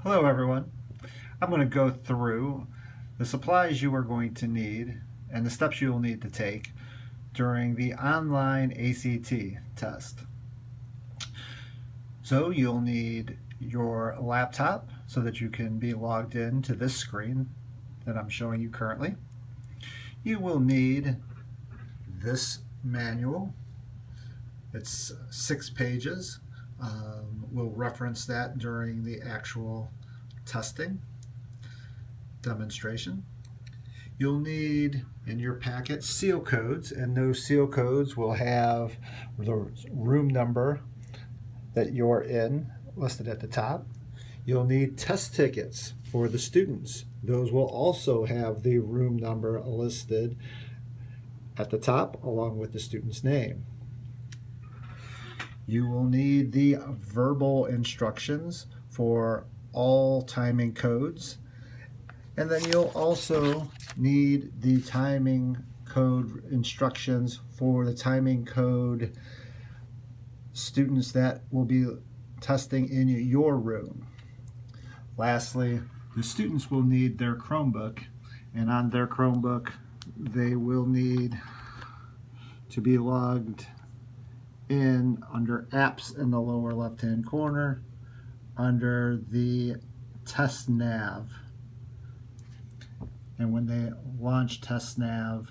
Hello everyone. I'm going to go through the supplies you are going to need and the steps you will need to take during the online ACT test. So you'll need your laptop so that you can be logged in to this screen that I'm showing you currently. You will need this manual. It's 6 pages. We'll reference that during the actual testing demonstration. You'll need in your packet seal codes, and those seal codes will have the room number that you're in listed at the top. You'll need test tickets for the students. Those will also have the room number listed at the top along with the student's name. You will need the verbal instructions for all timing codes. And then you'll also need the timing code instructions for the timing code students that will be testing in your room. Lastly, the students will need their Chromebook, and on their Chromebook they will need to be logged in under apps in the lower left hand corner under the test nav. And when they launch TestNav,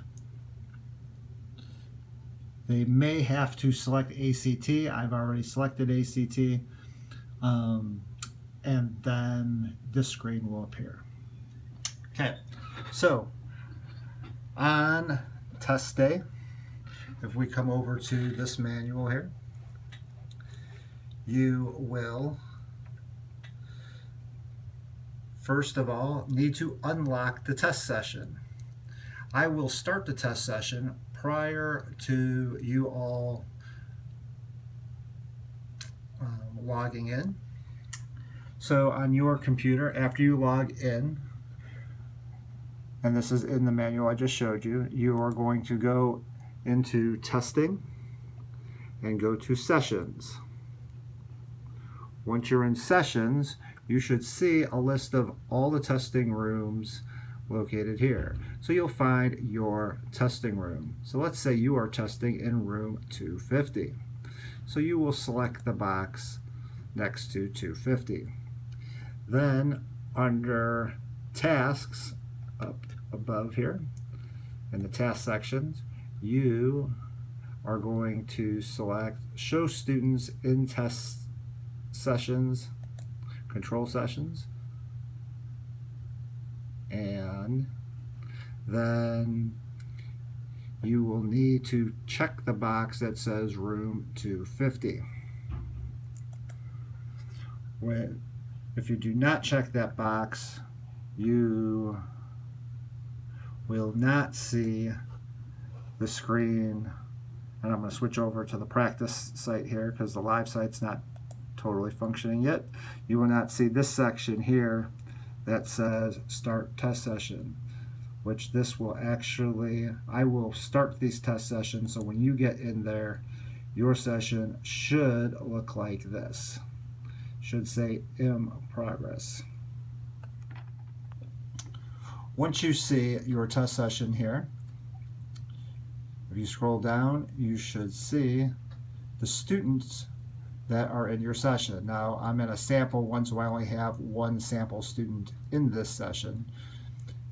they may have to select ACT. I've already selected ACT. And then this screen will appear. Okay, so on test day, if we come over to this manual here, you will first of all need to unlock the test session. I will start the test session prior to you all logging in. So on your computer, after you log in, and this is in the manual I just showed you, you are going to go into testing and go to sessions. Once you're in sessions, you should see a list of all the testing rooms located here. So you'll find your testing room. So let's say you are testing in room 250. So you will select the box next to 250. Then under tasks up above here in the task sections, you are going to select show students in test sessions, control sessions, and then you will need to check the box that says room 250. If you do not check that box, you will not see the screen. And I'm going to switch over to the practice site here because the live site's not totally functioning yet. You will not see this section here that says start test session, which this will actually, I will start these test sessions, so when you get in there, your session should look like this. Should say in progress. Once you see your test session here, if you scroll down, you should see the students that are in your session. Now, I'm in a sample one, so I only have one sample student in this session.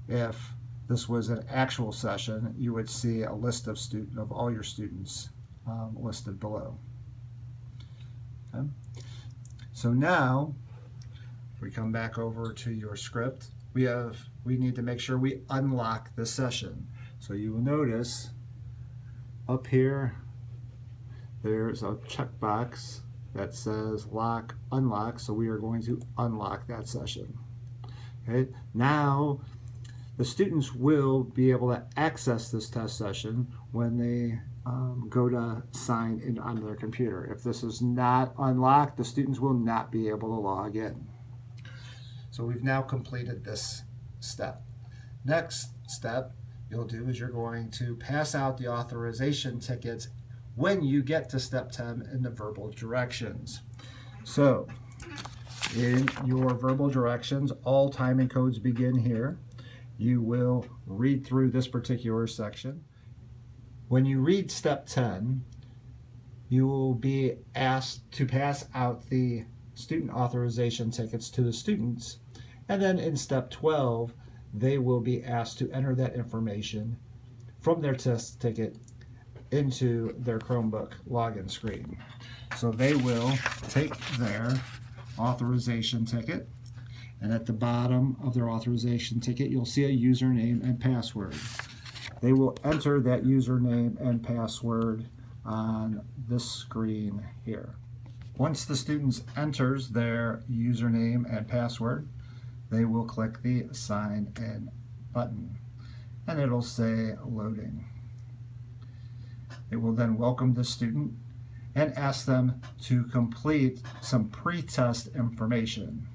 If this was an actual session, you would see a list of all your students listed below. Okay. So now, if we come back over to your script, we need to make sure we unlock the session. So you will notice up here, there's a checkbox that says lock, unlock, so we are going to unlock that session. Okay, now the students will be able to access this test session when they go to sign in on their computer. If this is not unlocked, the students will not be able to log in. So we've now completed this step. Next step you'll do is you're going to pass out the authorization tickets when you get to step 10 in the verbal directions. So In your verbal directions, all timing codes begin here. You will read through this particular section. When you read step 10, you will be asked to pass out the student authorization tickets to the students. And then in step 12, they will be asked to enter that information from their test ticket into their Chromebook login screen. So they will take their authorization ticket, and at the bottom of their authorization ticket you'll see a username and password. They will enter that username and password on this screen here. Once the student enters their username and password, they will click the Sign In button, and it'll say loading. It will then welcome the student and ask them to complete some pre-test information.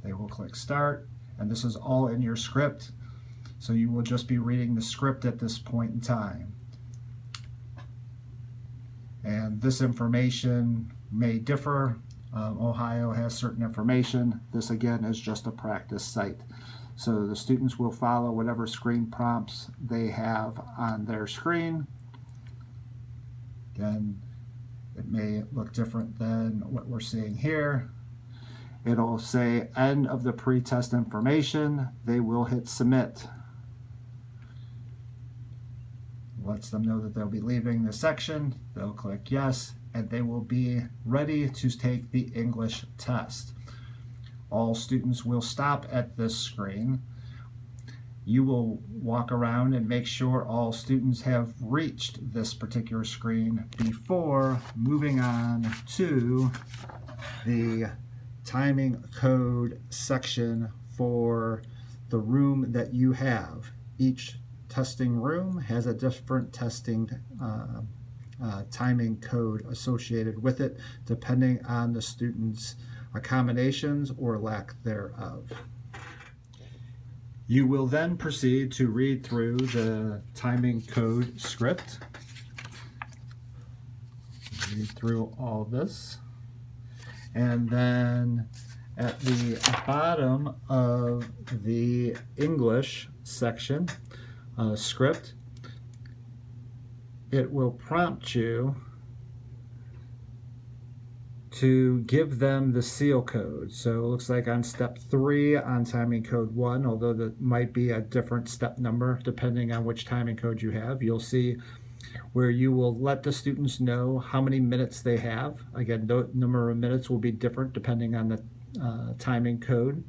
They will click Start, and this is all in your script, so you will just be reading the script at this point in time. And this information may differ. Ohio has certain information. This again is just a practice site. So the students will follow whatever screen prompts they have on their screen. Again, it may look different than what we're seeing here. It'll say end of the pre-test information. They will hit submit. Lets them know that they'll be leaving the section. They'll click yes, and they will be ready to take the English test. All students will stop at this screen. You will walk around and make sure all students have reached this particular screen before moving on to the timing code section for the room that you have. Each testing room has a different testing timing code associated with it, depending on the student's accommodations or lack thereof. You will then proceed to read through the timing code script. Read through all this. And then at the bottom of the English section script, it will prompt you to give them the seal code. So it looks like on step 3 on timing code 1, although that might be a different step number depending on which timing code you have, you'll see where you will let the students know how many minutes they have. Again, the number of minutes will be different depending on the timing code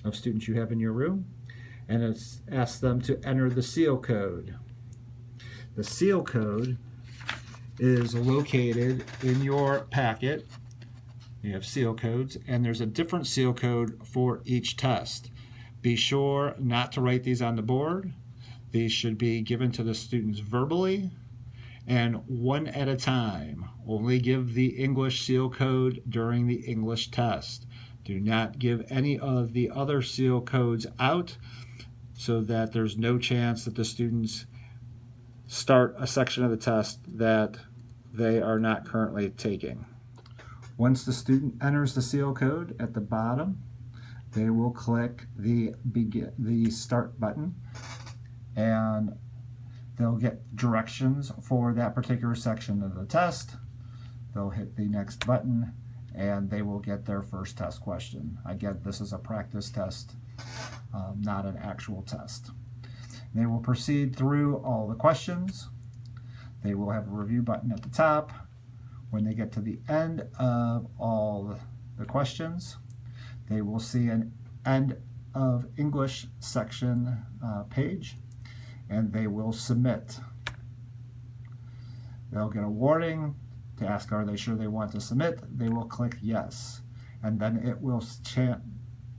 of students you have in your room. And it's asked them to enter the seal code. The seal code is located in your packet. You have seal codes, and there's a different seal code for each test. Be sure not to write these on the board. These should be given to the students verbally and one at a time. Only give the English seal code during the English test. Do not give any of the other seal codes out so that there's no chance that the students start a section of the test that they are not currently taking. Once the student enters the seal code at the bottom, they will click the start button, and they'll get directions for that particular section of the test. They'll hit the next button, and they will get their first test question. Again, this is a practice test, not an actual test. They will proceed through all the questions. They will have a review button at the top. When they get to the end of all the questions, they will see an end of English section page, and they will submit. They'll get a warning to ask, are they sure they want to submit? They will click yes, and then it will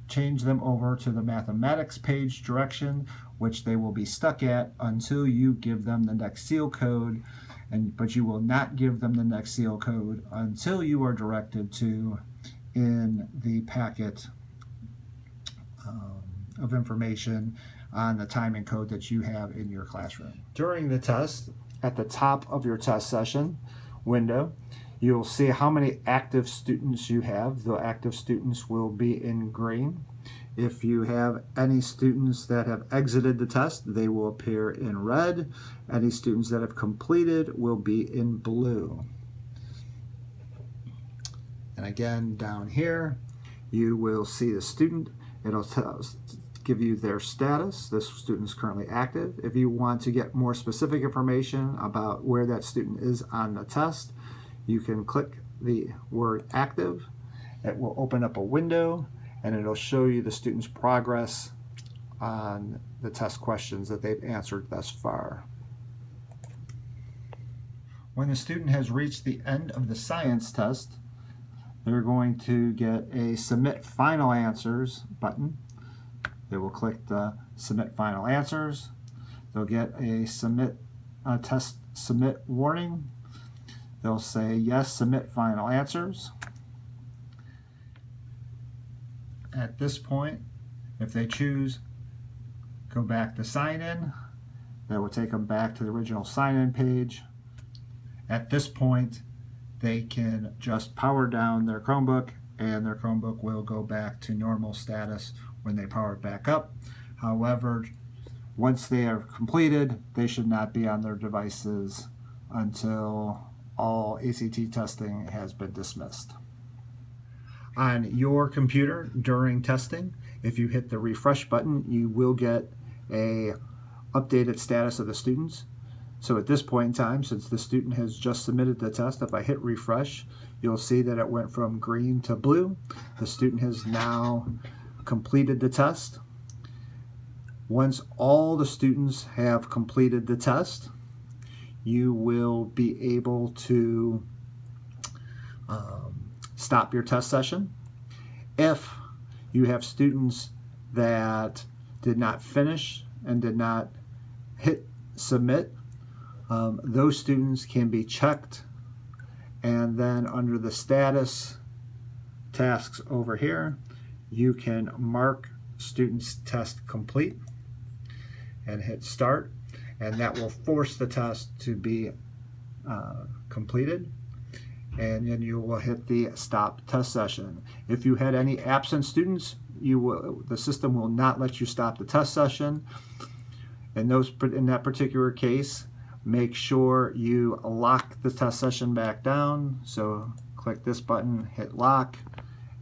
change them over to the mathematics page direction, which they will be stuck at until you give them the next seal code. But you will not give them the next seal code until you are directed to in the packet of information on the timing code that you have in your classroom. During the test, at the top of your test session window, You'll see how many active students you have. The active students will be in green. If you have any students that have exited the test, they will appear in red. Any students that have completed will be in blue. And again, down here, you will see the student. It'll give you their status. This student is currently active. If you want to get more specific information about where that student is on the test, you can click the word active. It will open up a window and it'll show you the student's progress on the test questions that they've answered thus far. When the student has reached the end of the science test, they're going to get a Submit Final Answers button. They will click the Submit Final Answers. They'll get a Test Submit warning. They'll say, yes, submit final answers. At this point, if they choose go back to sign in, that will take them back to the original sign-in page. At this point, they can just power down their Chromebook and their Chromebook will go back to normal status when they power it back up. However, once they are completed, they should not be on their devices until all ACT testing has been dismissed. On your computer during testing, if you hit the refresh button, you will get a updated status of the students. So at this point in time, since the student has just submitted the test, if I hit refresh, you'll see that it went from green to blue. The student has now completed the test. Once all the students have completed the test, you will be able to stop your test session. If you have students that did not finish and did not hit submit, those students can be checked, and then under the status tasks over here, you can mark students test complete and hit start, and that will force the test to be completed, and then you will hit the stop test session. If you had any absent students, the system will not let you stop the test session. In that particular case, make sure you lock the test session back down. So click this button, hit lock,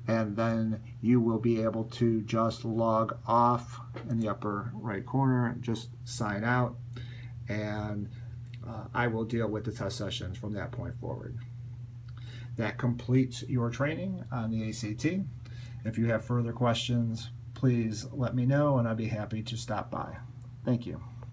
and then you will be able to just log off in the upper right corner, just sign out, and I will deal with the test sessions from that point forward. That completes your training on the ACT. If you have further questions, please let me know and I'd be happy to stop by. Thank you.